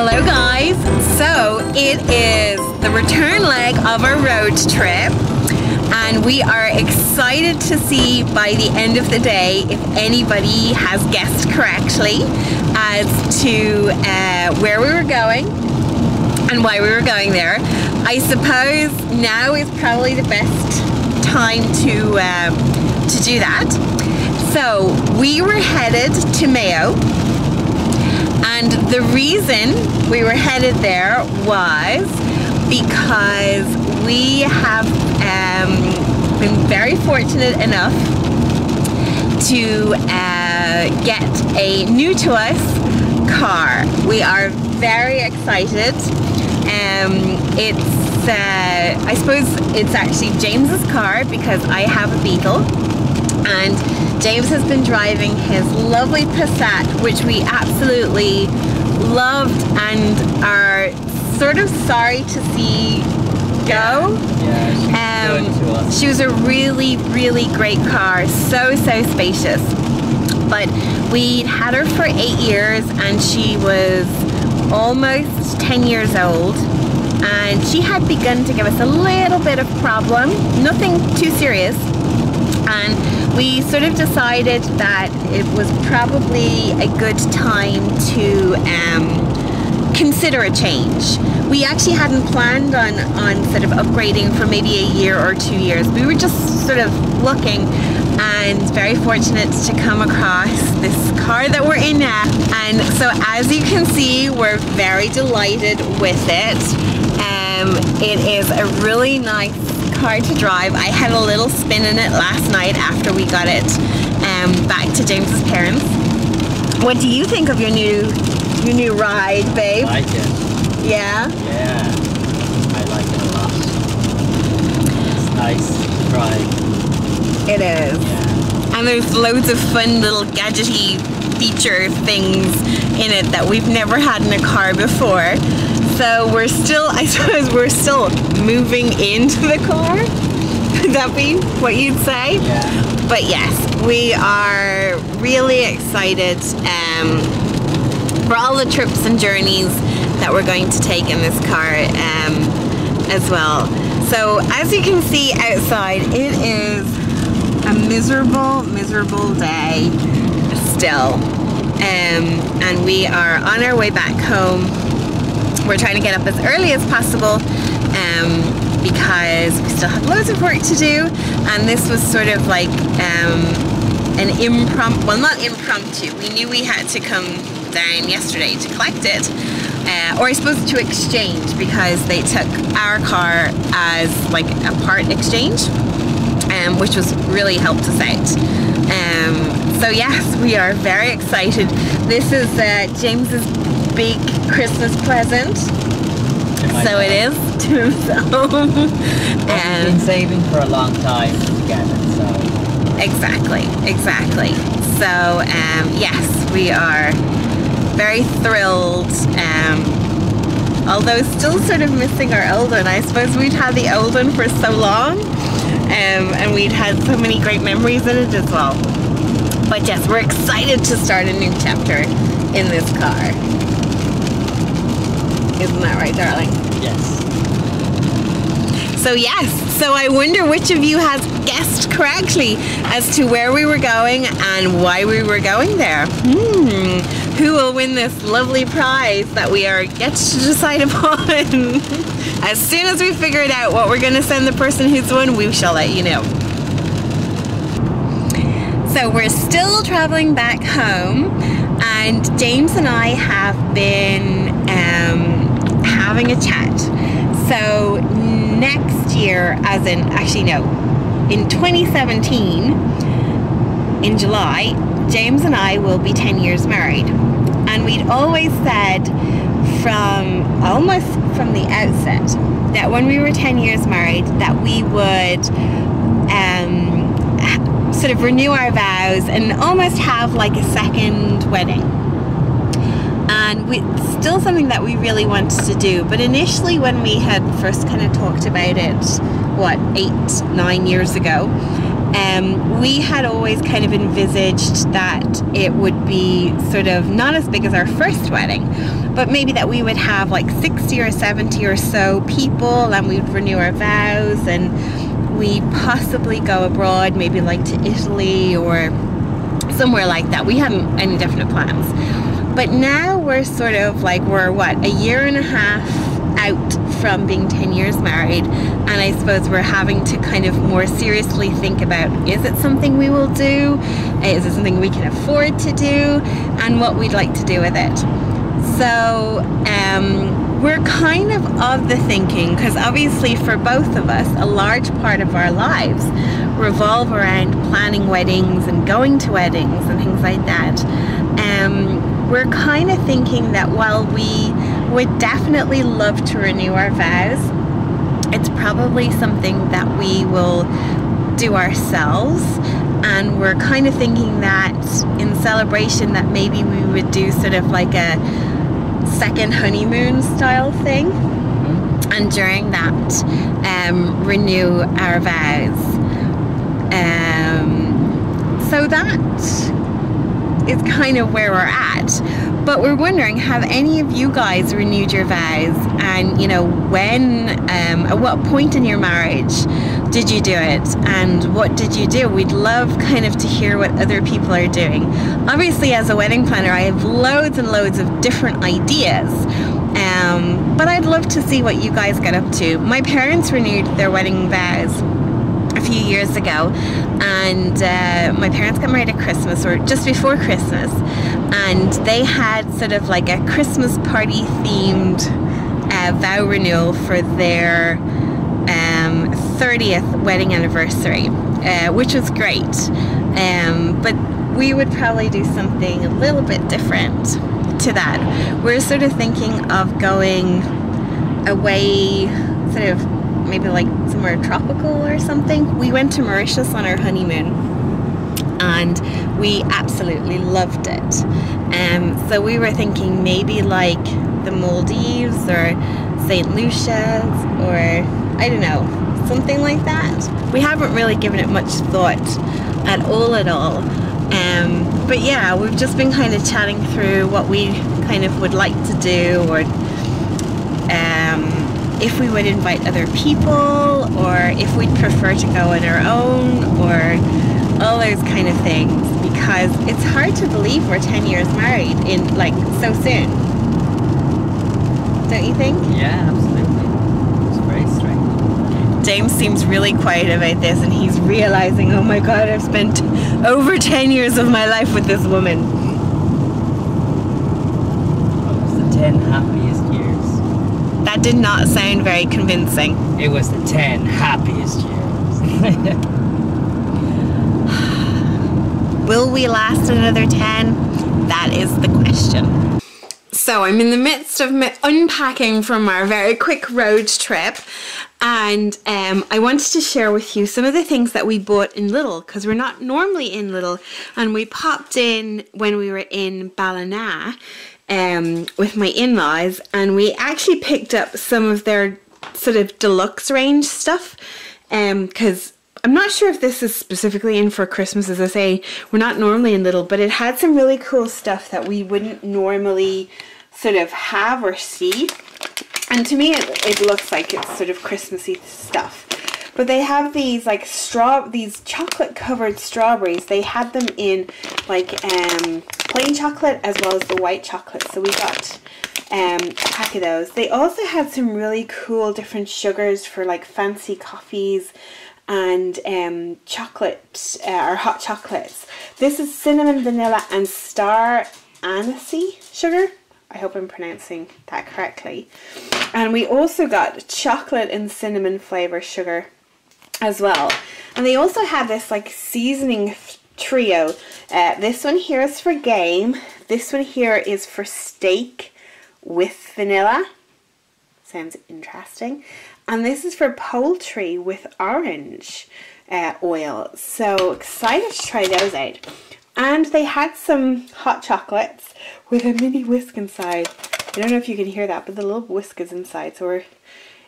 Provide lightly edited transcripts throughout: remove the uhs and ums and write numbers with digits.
Hello guys, so it is the return leg of our road trip and we are excited to see by the end of the day if anybody has guessed correctly as to where we were going and why we were going there. I suppose now is probably the best time to do that. So we were headed to Mayo. And the reason we were headed there was because we have been very fortunate enough to get a new to us car. We are very excited. I suppose it's actually James's car because I have a Beetle. And James has been driving his lovely Passat, which we absolutely loved and are sort of sorry to see go. Yeah, she was a really, really great car, so spacious. But we'd had her for 8 years and she was almost 10 years old. And she had begun to give us a little bit of problem, nothing too serious. And we sort of decided that it was probably a good time to consider a change. We actually hadn't planned on sort of upgrading for maybe a year or 2 years. We were just sort of looking and very fortunate to come across this car that we're in now. And so as you can see, we're very delighted with it. It is a really nice car to drive. I had a little spin in it last night after we got it back to James's parents. What do you think of your new ride, babe? I like it. Yeah? Yeah, I like it a lot. It's nice to drive. It is. Yeah. And there's loads of fun little gadgety feature things in it that we've never had in a car before. So we're still, I suppose we're still moving into the car. Would that be what you'd say? Yeah. But yes, we are really excited for all the trips and journeys that we're going to take in this car as well. So as you can see outside, it is a miserable day still. And we are on our way back home. We're trying to get up as early as possible because we still have loads of work to do, and this was sort of like an impromptu, well, not impromptu, we knew we had to come down yesterday to collect it, or I suppose to exchange, because they took our car as like a part exchange, which was really helped us out. So yes, we are very excited. This is James's big Christmas present, so it is to himself. We've been saving for a long time to get it, so exactly. So yes, we are very thrilled, although still sort of missing our old one. I suppose we'd had the old one for so long, and we'd had so many great memories in it as well. But yes, we're excited to start a new chapter in this car. Isn't that right, darling? yes. So yes, so I wonder which of you has guessed correctly as to where we were going and why we were going there. Who will win this lovely prize that we are yet to decide upon? As soon as we figure it out what we're going to send the person who's won, we shall let you know. So we're still traveling back home, and James and I have been having a chat. So next year, as in, actually no, in 2017, in July, James and I will be 10 years married. And we'd always said almost from the outset that when we were 10 years married, that we would sort of renew our vows and almost have like a second wedding. And still something that we really wanted to do, but initially when we had first kind of talked about it, what, 8-9 years ago, we had always kind of envisaged that it would be sort of not as big as our first wedding, but maybe that we would have like 60 or 70 or so people, and we'd renew our vows, and we'd possibly go abroad, maybe like to Italy or somewhere like that. We hadn't any definite plans. But now we're sort of like, we're what, a year and a half out from being 10 years married, and I suppose we're having to kind of more seriously think about, is it something we will do? Is it something we can afford to do? And what we'd like to do with it. So we're kind of the thinking, because obviously for both of us, a large part of our lives revolve around planning weddings and going to weddings and things like that. We're kind of thinking that while we would definitely love to renew our vows, it's probably something that we will do ourselves, and we're kind of thinking that in celebration that maybe we would do sort of like a second honeymoon style thing, and during that renew our vows. So that is kind of where we're at. But we're wondering, have any of you guys renewed your vows? And you know, when, at what point in your marriage did you do it, and what did you do? We'd love kind of to hear what other people are doing. Obviously, as a wedding planner, I have loads and loads of different ideas, but I'd love to see what you guys get up to. My parents renewed their wedding vows a few years ago, and my parents got married at Christmas, or just before Christmas, and they had sort of like a Christmas party themed vow renewal for their 30th wedding anniversary, which was great, but we would probably do something a little bit different to that. We're sort of thinking of going away, sort of maybe like somewhere tropical or something. We went to Mauritius on our honeymoon, and we absolutely loved it. So we were thinking maybe like the Maldives or St. Lucia's, or I don't know, something like that. We haven't really given it much thought at all. But yeah, we've just been kind of chatting through what we kind of would like to do, or if we would invite other people, or if we'd prefer to go on our own, or all those kind of things, because it's hard to believe we're 10 years married in like so soon. Don't you think? Yeah, absolutely. It's very strange. James seems really quiet about this, and he's realizing, oh my god, I've spent over 10 years of my life with this woman. It was the 10 happiest years. That did not sound very convincing. It was the 10 happiest years. Will we last another 10? That is the question. So I'm in the midst of unpacking from our very quick road trip, and I wanted to share with you some of the things that we bought in Lidl, because we're not normally in Lidl, and we popped in when we were in Ballina with my in-laws, and we actually picked up some of their sort of deluxe range stuff, because I'm not sure if this is specifically in for Christmas. As I say, we're not normally in Lidl, but it had some really cool stuff that we wouldn't normally sort of have or see. And to me, it looks like it's sort of Christmassy stuff. But they have these like these chocolate covered strawberries. They had them in like plain chocolate as well as the white chocolate. So we got a pack of those. They also had some really cool different sugars for like fancy coffees and chocolate or hot chocolates. This is cinnamon, vanilla and star anise sugar. I hope I'm pronouncing that correctly. And we also got chocolate and cinnamon flavor sugar as well. And they also have this like seasoning trio. This one here is for game. This one here is for steak with vanilla. Sounds interesting. And this is for poultry with orange oil. So excited to try those out. And they had some hot chocolates with a mini whisk inside. I don't know if you can hear that, but the little whisk is inside. So we're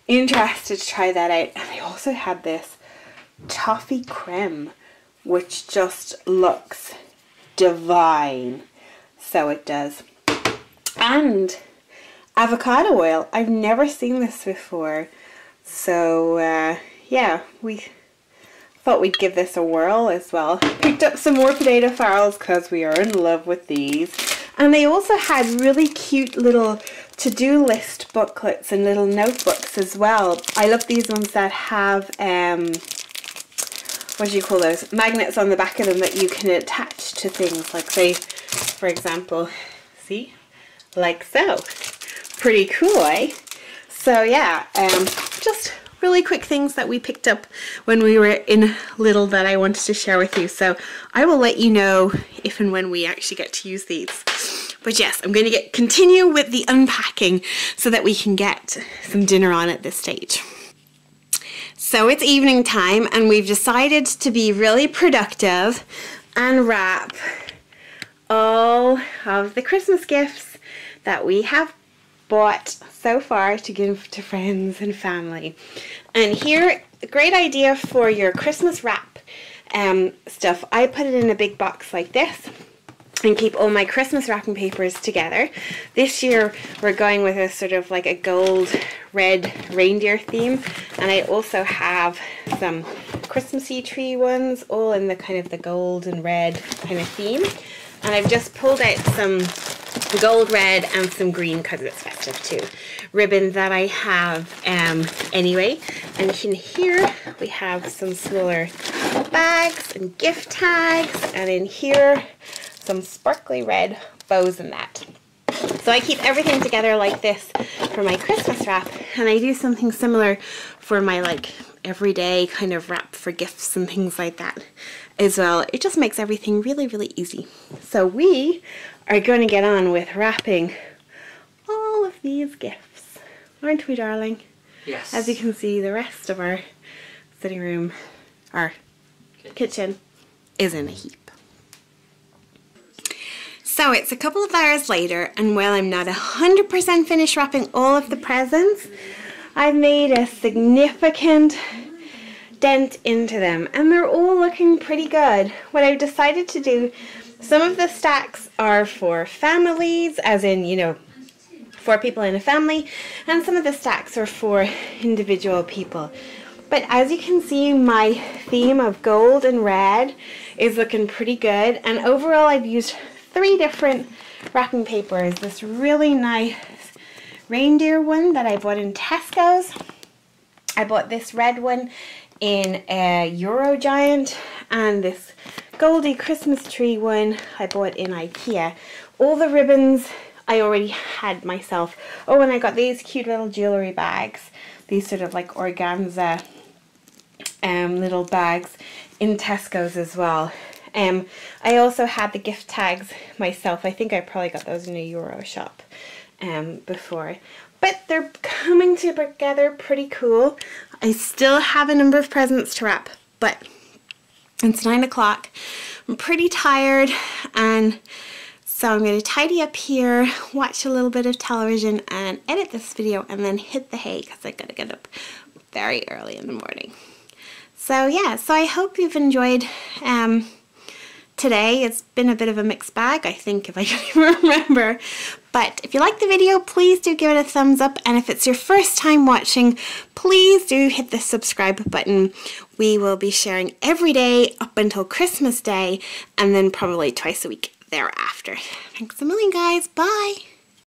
interested to try that out. And they also had this toffee creme, which just looks divine. So it does. And avocado oil. I've never seen this before. So yeah, we thought we'd give this a whirl as well. Picked up some more potato farls because we are in love with these. And they also had really cute little to-do list booklets and little notebooks as well. I love these ones that have, what do you call those? Magnets on the back of them that you can attach to things. Like say, for example, see? Like so. Pretty cool, eh? So yeah, just really quick things that we picked up when we were in Lidl that I wanted to share with you. So I will let you know if and when we actually get to use these. But yes, I'm going to continue with the unpacking so that we can get some dinner on at this stage. So it's evening time and we've decided to be really productive and wrap all of the Christmas gifts that we have bought so far to give to friends and family. And here, a great idea for your Christmas wrap stuff. I put it in a big box like this and keep all my Christmas wrapping papers together. This year we're going with a sort of like a gold red reindeer theme, and I also have some Christmassy tree ones all in the kind of the gold and red kind of theme. And I've just pulled out some gold, red and some green because it's festive too. Ribbon that I have anyway. And in here we have some smaller bags and gift tags, and in here some sparkly red bows and that. So I keep everything together like this for my Christmas wrap, and I do something similar for my like everyday kind of wrap for gifts and things like that as well. It just makes everything really, really easy. So we are going to get on with wrapping all of these gifts, aren't we, darling? Yes. As you can see, the rest of our sitting room, our kitchen is in a heap. So it's a couple of hours later, and while I'm not 100% finished wrapping all of the presents, I've made a significant dent into them, and they're all looking pretty good. What I've decided to do, some of the stacks are for families, as in, you know, 4 people in a family, and some of the stacks are for individual people. But as you can see, my theme of gold and red is looking pretty good, and overall I've used 3 different wrapping papers. This really nice reindeer one that I bought in Tesco's. I bought this red one in a Eurogiant, and this goldy Christmas tree one I bought in IKEA. All the ribbons I already had myself. Oh, and I got these cute little jewellery bags. These sort of like organza little bags in Tesco's as well. I also had the gift tags myself. I think I probably got those in a Euro shop before. But they're coming together pretty cool. I still have a number of presents to wrap, but it's 9 o'clock. I'm pretty tired, and so I'm going to tidy up here, watch a little bit of television, and edit this video, and then hit the hay because I got to get up very early in the morning. So yeah, so I hope you've enjoyed today. It's been a bit of a mixed bag, I think, if I can even remember. But if you like the video, please do give it a thumbs up. And if it's your first time watching, please do hit the subscribe button. We will be sharing every day up until Christmas Day, and then probably twice a week thereafter. Thanks a million, guys. Bye.